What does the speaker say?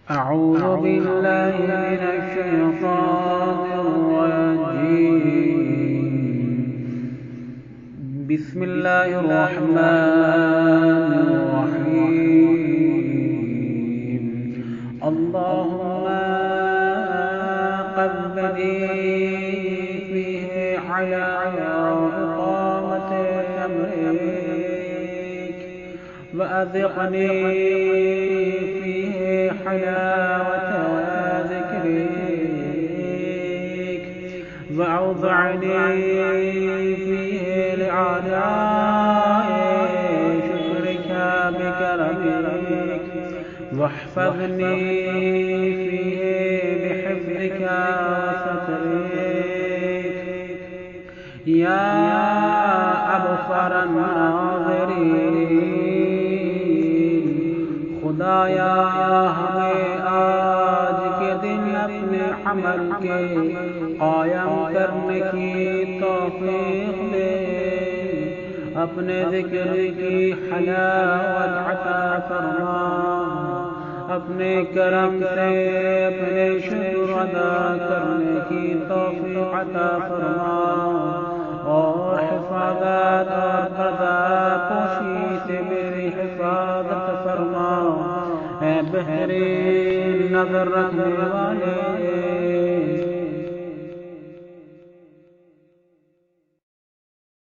أعوذ بالله من الشيطان الرجيم. بسم الله الرحمن الرحيم. اللهم قبلني فيه على إقامة أمرك، وأذقني فيه حلاوة ذكرك، وأوضعني فيه لأعداء شكرك بكرمك، واحفظني فيه بحفظك وسترك يا أبصر الناظرين. खुदाया हमें आज के दिन अपने अमल के कायम करने की तौफीक दे, अपने ज़िक्र की हलावत अता फरमा, अपने करम से अपने शुक्र अदा करने की तौफीक अता फरमा, और हिफाजत और क़ज़ा पोशी से मेरी हिफाजत फरमा। बेहतरीन नजर रखने वाले